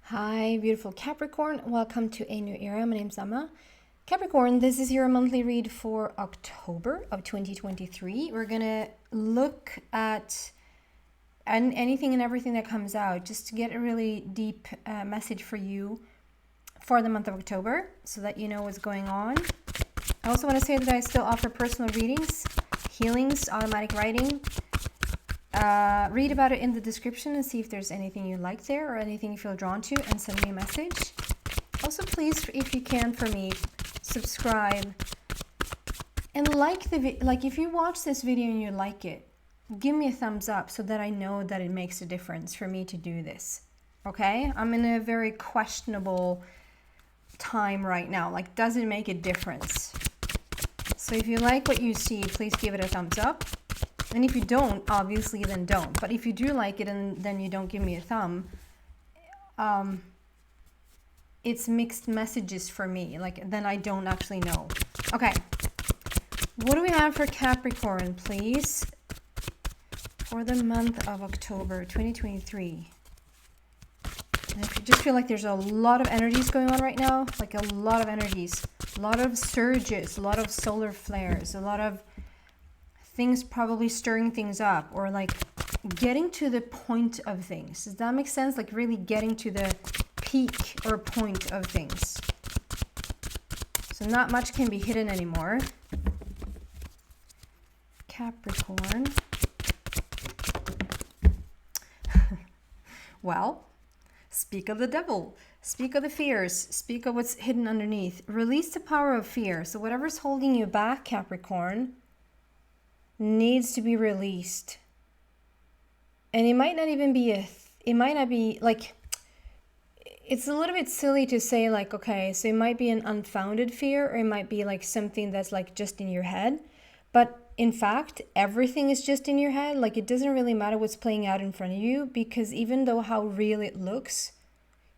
Hi, beautiful Capricorn. Welcome to a new era. My name's Emma. Capricorn, this is your monthly read for October of 2023. We're going to look at anything and everything that comes out just to get a really deep message for you for the month of October so that you know what's going on. I also want to say that I still offer personal readings, healings, automatic writing. Read about it in the description and see if there's anything you like there or anything you feel drawn to, and send me a message. Also, please, if you can, for me, subscribe and like if you watch this video and you like it, give me a thumbs up so that I know that it makes a difference for me to do this. Okay? I'm in a very questionable time right now. Like, does it make a difference? So if you like what you see, please give it a thumbs up. And if you don't, obviously, then don't. But if you do like it and then you don't give me a thumb, it's mixed messages for me. Like, then I don't actually know. Okay. What do we have for Capricorn, please? For the month of October 2023. And if you just feel like there's a lot of energies going on right now, like a lot of energies, a lot of surges, a lot of solar flares, a lot of things probably stirring things up, or like getting to the point of things. Does that make sense? Like really getting to the peak or point of things. So not much can be hidden anymore. Capricorn. Well, speak of the devil. Speak of the fears. Speak of what's hidden underneath. Release the power of fear. So whatever's holding you back, Capricorn, needs to be released. And it might not even be it might not be like, it's a little bit silly to say like, okay, so it might be an unfounded fear, or it might be like something that's like just in your head. But in fact, everything is just in your head. Like, it doesn't really matter what's playing out in front of you, because even though how real it looks,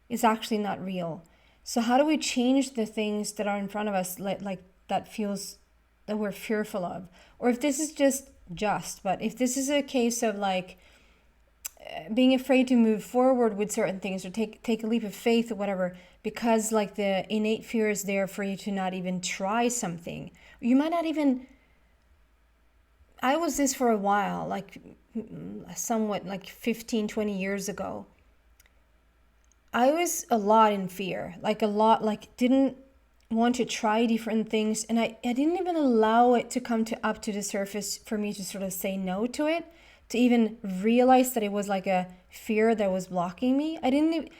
it's actually not real. So how do we change the things that are in front of us, like that feels that we're fearful of? Or if this is but if this is a case of like being afraid to move forward with certain things, or take a leap of faith or whatever, because like the innate fear is there for you to not even try something. You might not even, I was this for a while, like somewhat like 15-20 years ago. I was a lot in fear, like a lot, like didn't want to try different things, and I didn't even allow it to come up to the surface for me to sort of say no to it, to even realize that it was like a fear that was blocking me. I didn't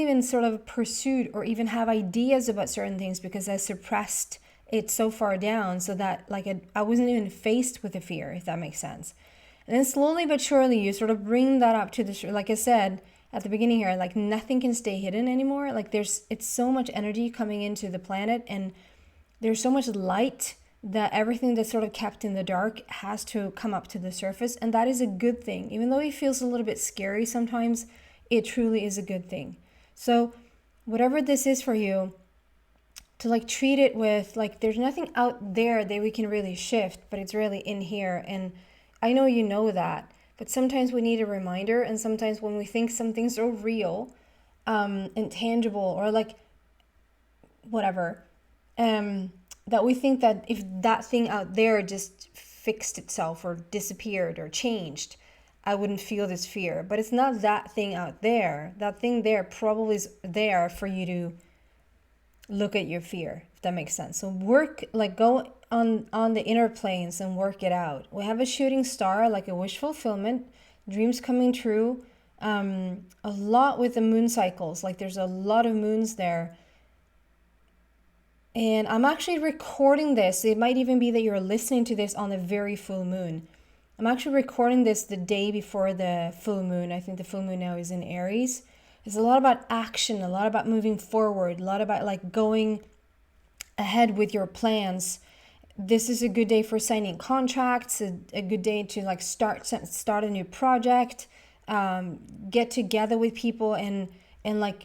even sort of pursue or even have ideas about certain things, because I suppressed it so far down, so that like I wasn't even faced with the fear, if that makes sense. And then slowly but surely you sort of bring that up to the, like I said at the beginning here, like nothing can stay hidden anymore. Like it's so much energy coming into the planet, and there's so much light that everything that's sort of kept in the dark has to come up to the surface. And that is a good thing. Even though it feels a little bit scary sometimes, it truly is a good thing. So whatever this is for you, to like treat it with like, there's nothing out there that we can really shift, but it's really in here. And I know you know that. But sometimes we need a reminder, and sometimes when we think something's so real, intangible, or like whatever, that we think that if that thing out there just fixed itself or disappeared or changed, I wouldn't feel this fear. But it's not that thing out there. That thing there probably is there for you to look at your fear, if that makes sense. So go on the inner planes and work it out. We have a shooting star, like a wish fulfillment, dreams coming true, a lot with the moon cycles. Like there's a lot of moons there. And I'm actually recording this. It might even be that you're listening to this on the very full moon. I'm actually recording this the day before the full moon. I think the full moon now is in Aries. It's a lot about action, a lot about moving forward, a lot about like going ahead with your plans. This is a good day for signing contracts, a good day to like start a new project, get together with people and like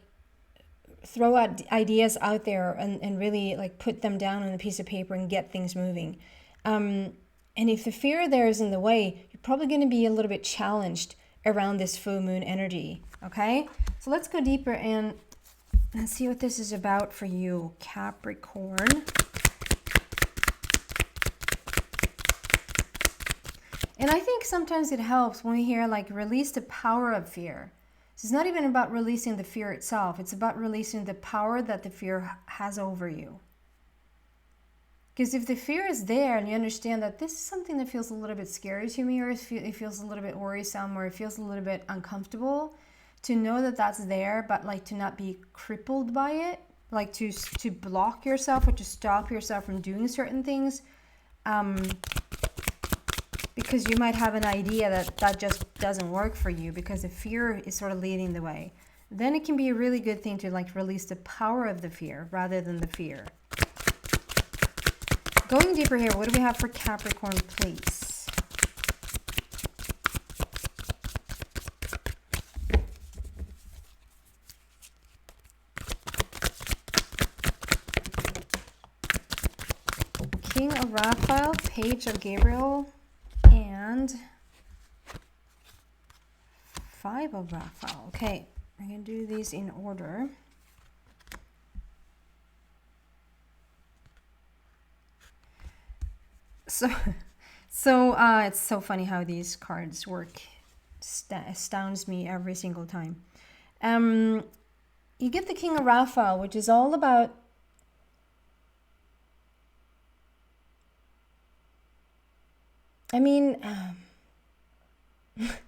throw out ideas out there and really like put them down on a piece of paper and get things moving. And if the fear there is in the way, you're probably going to be a little bit challenged around this full moon energy. Okay, so let's go deeper and Let's see what this is about for you, Capricorn. And I think sometimes it helps when we hear like release the power of fear. So it's not even about releasing the fear itself. It's about releasing the power that the fear has over you. Because if the fear is there and you understand that this is something that feels a little bit scary to me, or it feels a little bit worrisome, or it feels a little bit uncomfortable, to know that that's there, but like to not be crippled by it, like to block yourself or to stop yourself from doing certain things, because you might have an idea that just doesn't work for you because the fear is sort of leading the way. Then it can be a really good thing to like release the power of the fear rather than the fear. Going deeper here, what do we have for Capricorn, please? King of Raphael, Page of Gabriel, and Five of Raphael. Okay, I'm going to do these in order. So it's so funny how these cards work. Astounds me every single time. You get the King of Raphael, which is all about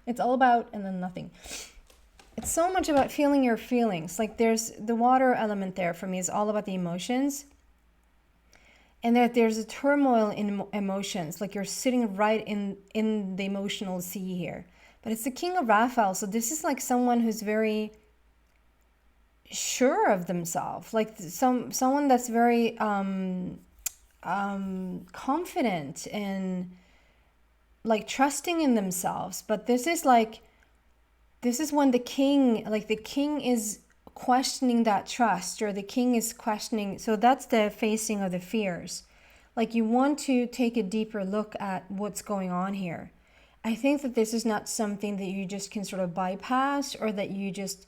it's all about and then nothing. It's so much about feeling your feelings. Like there's the water element there for me is all about the emotions. And that there's a turmoil in emotions, like you're sitting right in the emotional sea here. But it's the King of Raphael, so this is like someone who's very sure of themselves, like someone that's very confident and like trusting in themselves. But this is when the king is questioning that trust, or the king is questioning. So that's the facing of the fears. Like you want to take a deeper look at what's going on here. I think that this is not something that you just can sort of bypass, or that you just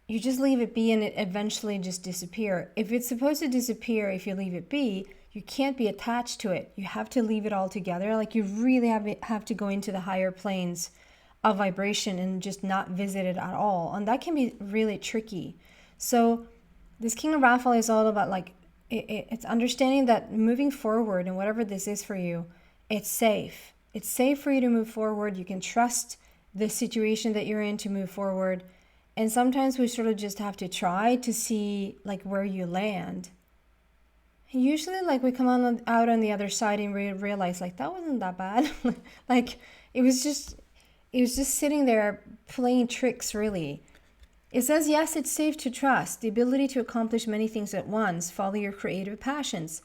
leave it be and it eventually just disappear. If it's supposed to disappear, if you leave it be, you can't be attached to it. You have to leave it all together. Like you really have to go into the higher planes of vibration and just not visit it at all. And that can be really tricky. So this King of Raphael is all about like, it's understanding that moving forward and whatever this is for you, it's safe. It's safe for you to move forward. You can trust the situation that you're in to move forward. And sometimes we sort of just have to try to see like where you land. And usually like we come out on the other side and we realize like that wasn't that bad. Like it was just sitting there playing tricks, really. It says, yes, it's safe to trust, the ability to accomplish many things at once, follow your creative passions.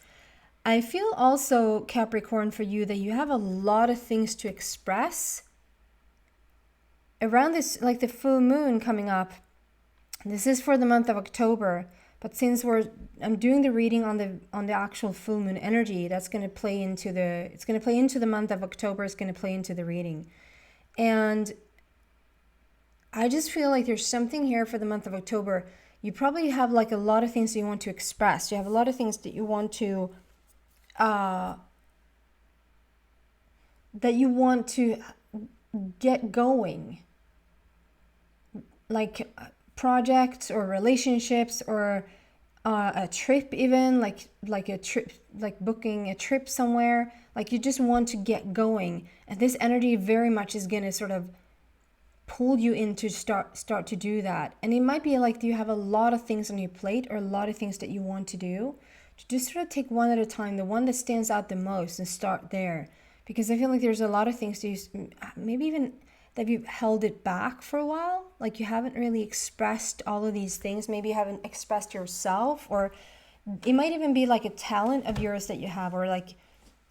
I feel also, Capricorn, for you that you have a lot of things to express. Around this, like the full moon coming up, this is for the month of October, but since I'm doing the reading on the actual full moon energy, that's going to play into the month of October, it's going to play into the reading. And I just feel like there's something here for the month of October. You probably have like a lot of things that you want to express. You have a lot of things that you want to get going. Like projects or relationships or a trip, even like a trip, like booking a trip somewhere. Like you just want to get going, and this energy very much is going to sort of pull you in to start to do that. And it might be like you have a lot of things on your plate or a lot of things that you want to do. To just sort of take one at a time, the one that stands out the most, and start there. Because I feel like there's a lot of things maybe even that you've held it back for a while. Like you haven't really expressed all of these things. Maybe you haven't expressed yourself, or it might even be like a talent of yours that you have, or like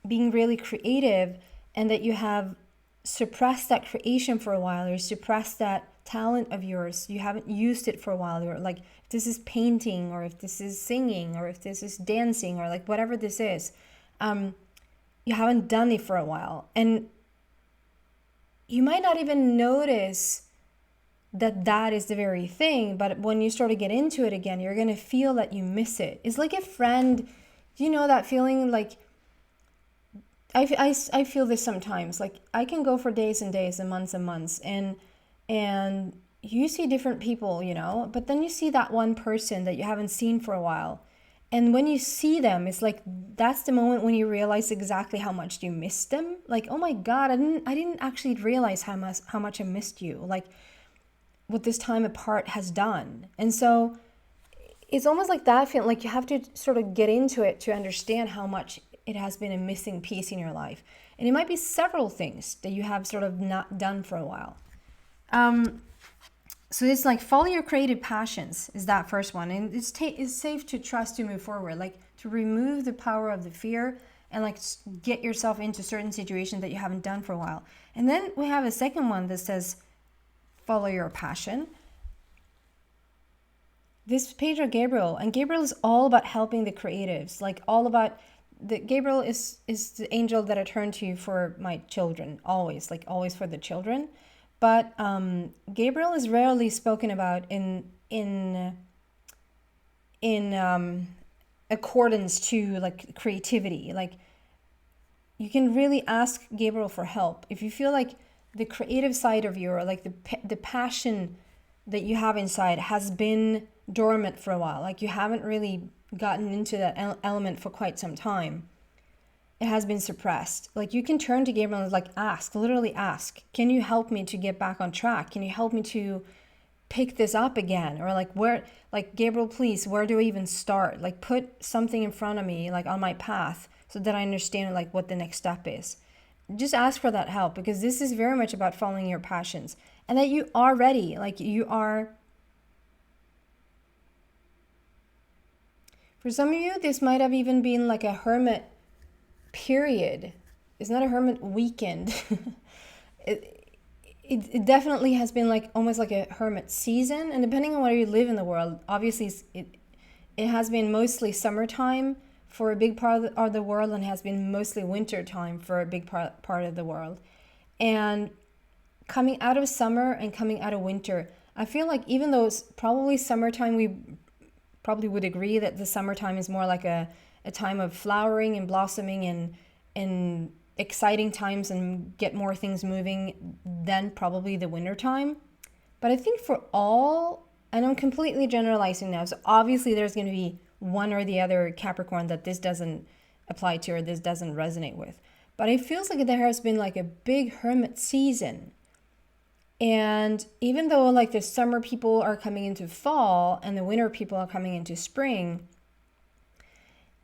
being really creative, and that you have suppressed that creation for a while, or suppressed that talent of yours. You haven't used it for a while, or like if this is painting, or if this is singing, or if this is dancing, or like whatever this is, you haven't done it for a while. And you might not even notice that is the very thing. But when you start to get into it again, you're going to feel that you miss it. It's like a friend. Do you know that feeling? Like, I feel this sometimes. Like, I can go for days and days and months, and you see different people, you know, but then you see that one person that you haven't seen for a while. And when you see them, it's like, that's the moment when you realize exactly how much you missed them. Like, oh my God, I didn't actually realize how much I missed you. Like, what this time apart has done. And so it's almost like that feeling, like you have to sort of get into it to understand how much it has been a missing piece in your life. And it might be several things that you have sort of not done for a while. So it's like, follow your creative passions is that first one. And it's safe to trust to move forward, like to remove the power of the fear and like get yourself into certain situations that you haven't done for a while. And then we have a second one that says, follow your passion. This page of Gabriel, and Gabriel is all about helping the creatives, like all about Gabriel is the angel that I turn to for my children, always, like always for the children. But Gabriel is rarely spoken about in accordance to like creativity. Like, you can really ask Gabriel for help if you feel like the creative side of you, or like the passion that you have inside has been dormant for a while. Like, you haven't really gotten into that element for quite some time. It has been suppressed. Like, you can turn to Gabriel and like literally ask, can you help me to get back on track? Can you help me to pick this up again? Or like, where, like, Gabriel, please, where do I even start? Like, put something in front of me, like on my path, so that I understand like what the next step is. Just ask for that help, because this is very much about following your passions, and that you are ready. Like, you are. For some of you, this might have even been like a hermit period. It's not a hermit weekend. It definitely has been like almost like a hermit season. And depending on where you live in the world, obviously it has been mostly summertime for a big part of the world, and has been mostly winter time for a big part of the world. And coming out of summer and coming out of winter, I feel like even though it's probably summertime, we probably would agree that the summertime is more like a time of flowering and blossoming and exciting times, and get more things moving than probably the winter time. But I think for all, and I'm completely generalizing now, so obviously there's going to be one or the other Capricorn that this doesn't apply to, or this doesn't resonate with. But it feels like there has been like a big hermit season. And even though like the summer people are coming into fall and the winter people are coming into spring,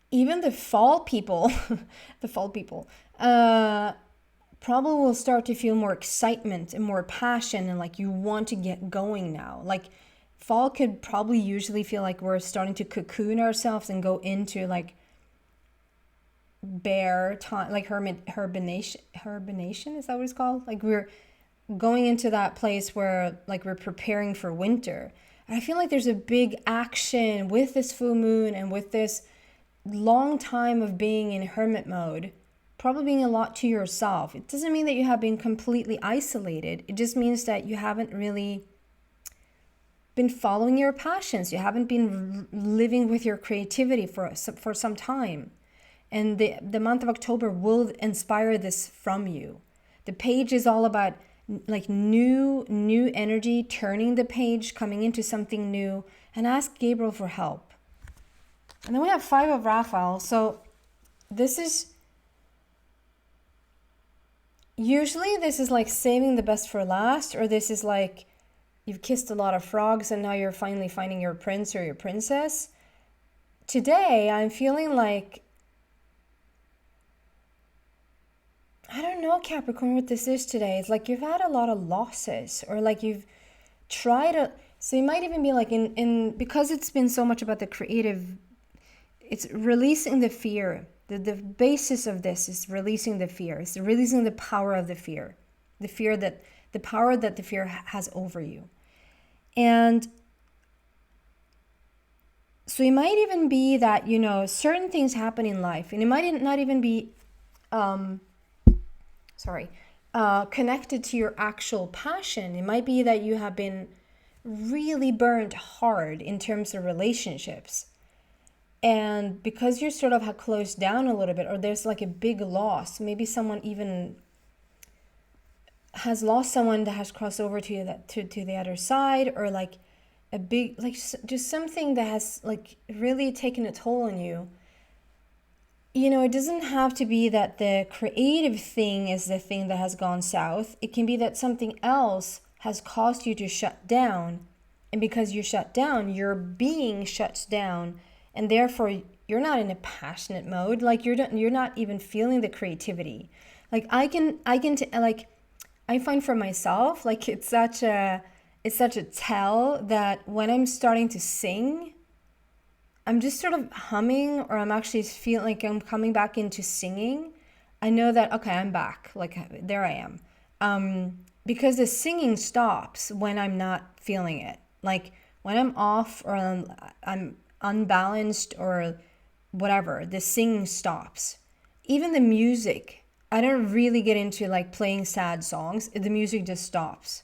even the fall people, probably will start to feel more excitement and more passion, and like you want to get going now. Like, fall could probably usually feel like we're starting to cocoon ourselves and go into like bear time, like hibernation, is that what it's called? Like, we're going into that place where like we're preparing for winter. And I feel like there's a big action with this full moon and with this long time of being in hermit mode, probably being a lot to yourself. It doesn't mean that you have been completely isolated. It just means that you haven't really been following your passions. You haven't been living with your creativity for some time. And the month of October will inspire this from you. The page is all about like new energy, turning the page, coming into something new, and ask Gabriel for help. And then we have 5 of Raphael. So this is usually like saving the best for last, or this is like you've kissed a lot of frogs and now you're finally finding your prince or your princess. Today, I'm feeling like, I don't know, Capricorn, what this is today. It's like you've had a lot of losses, or like you've tried to, so you might even be like in because it's been so much about the creative, it's releasing the fear. The basis of this is releasing the fear. It's releasing the power of the fear. The power that the fear has over you. And so it might even be that, you know, certain things happen in life, and it might not even be connected to your actual passion. It might be that you have been really burnt hard in terms of relationships. And because you sort of have closed down a little bit, or there's like a big loss, maybe someone even has lost someone that has crossed over to the other side, or like a big, like just something that has like really taken a toll on you. You know, it doesn't have to be that the creative thing is the thing that has gone south. It can be that something else has caused you to shut down. And because you shut down, your being shuts down. And therefore, you're not in a passionate mode. Like you're not even feeling the creativity. Like I find for myself, like it's such a tell that when I'm starting to sing, I'm just sort of humming, or I'm actually feeling like I'm coming back into singing. I know that, okay, I'm back. Like, there I am. Because the singing stops when I'm not feeling it. Like, when I'm off or I'm unbalanced or whatever, the singing stops. Even the music, I don't really get into like playing sad songs. The music just stops.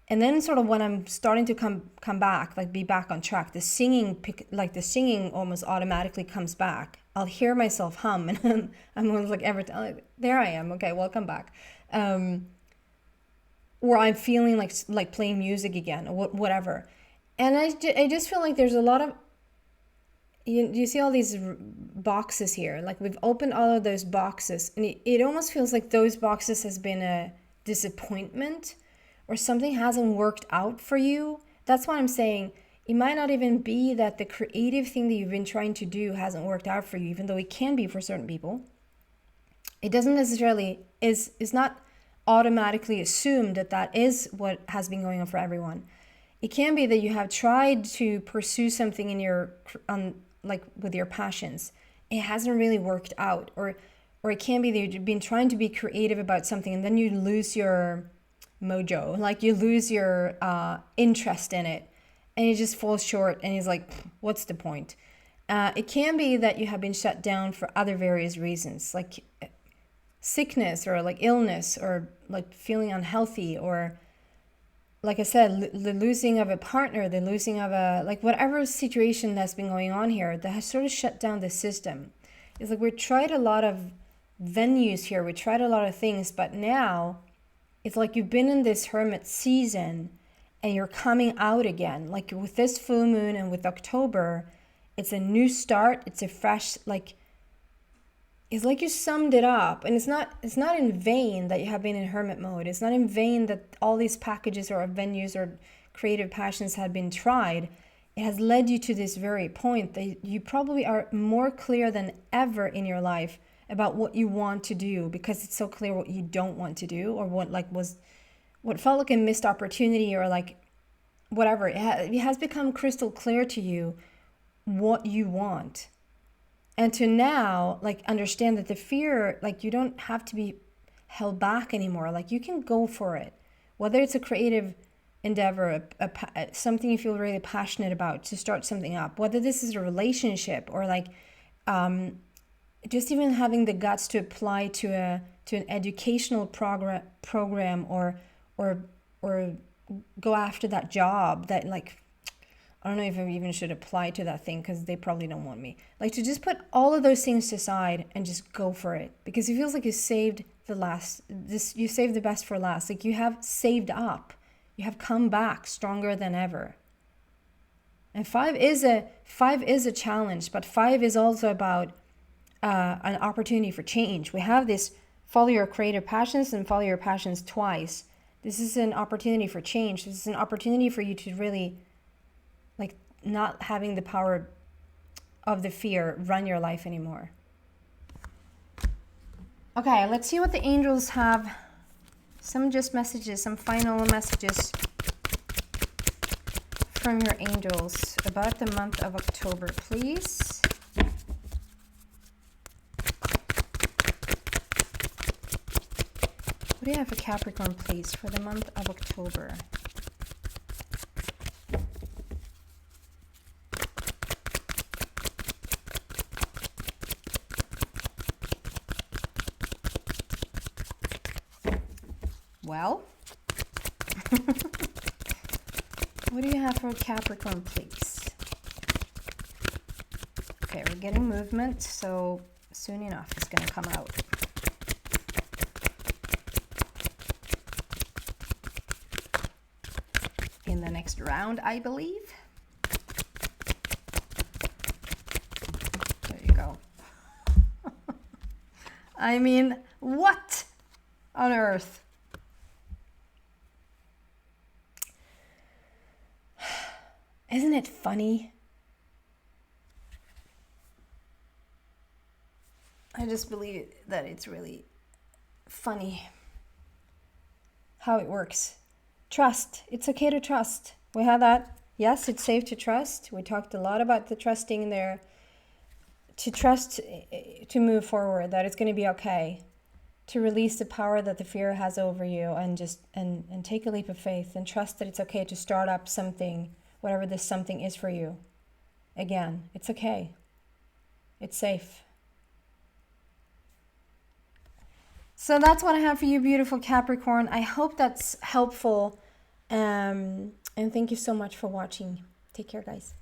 And then sort of when I'm starting to come back, like be back on track, the singing almost automatically comes back. I'll hear myself hum, and I'm almost like every time, like, there I am, okay, welcome back. Or I'm feeling like playing music again, or whatever. And I just feel like there's a lot of, you see all these boxes here, like we've opened all of those boxes, and it almost feels like those boxes has been a disappointment, or something hasn't worked out for you. That's why I'm saying it might not even be that the creative thing that you've been trying to do hasn't worked out for you, even though it can be for certain people. It doesn't necessarily, is not automatically assumed that is what has been going on for everyone. It can be that you have tried to pursue something in your, like with your passions. It hasn't really worked out. Or it can be that you've been trying to be creative about something, and then you lose your mojo, like you lose your interest in it, and it just falls short, and it's like, what's the point? It can be that you have been shut down for other various reasons, like sickness, or like illness, or like feeling unhealthy, or like I said, the losing of a partner, the losing of a, like whatever situation that's been going on here that has sort of shut down the system. It's like we tried a lot of venues here, we tried a lot of things, but now it's like you've been in this hermit season and you're coming out again. Like with this full moon and with October, it's a new start. It's a fresh, like, it's like you summed it up. And it's not in vain that you have been in hermit mode. It's not in vain that all these packages or venues or creative passions have been tried. It has led you to this very point that you probably are more clear than ever in your life about what you want to do, because it's so clear what you don't want to do, or what felt like a missed opportunity, or like whatever. It has become crystal clear to you what you want. And to now like understand that the fear, like you don't have to be held back anymore. Like you can go for it, whether it's a creative endeavor, something you feel really passionate about, to start something up, whether this is a relationship, or like just even having the guts to apply to an educational program, or go after that job that, like, I don't know if I even should apply to that thing, because they probably don't want me. Like, to just put all of those things aside and just go for it, because it feels like you saved you saved the best for last. Like you have saved up, you have come back stronger than ever. And 5 is a challenge, but 5 is also about an opportunity for change. We have this follow your creative passions and follow your passions twice. This is an opportunity for change. This is an opportunity for you to really, like, not having the power of the fear run your life anymore. Okay, let's see what the angels have. Some final messages from your angels about the month of October, please. What do you have for Capricorn, please, for the month of October? Well, What do you have for Capricorn, please? Okay, we're getting movement, so soon enough it's going to come out. In the next round, I believe. There you go. I mean, what on earth? Isn't it funny? I just believe that it's really funny how it works. Trust. It's okay to trust. We have that. Yes, it's safe to trust. We talked a lot about the trusting there. To trust, to move forward, that it's going to be okay. To release the power that the fear has over you, and just and take a leap of faith and trust that it's okay to start up something, whatever this something is for you. Again, it's okay. It's safe. So that's what I have for you, beautiful Capricorn. I hope that's helpful. And thank you so much for watching. Take care, guys.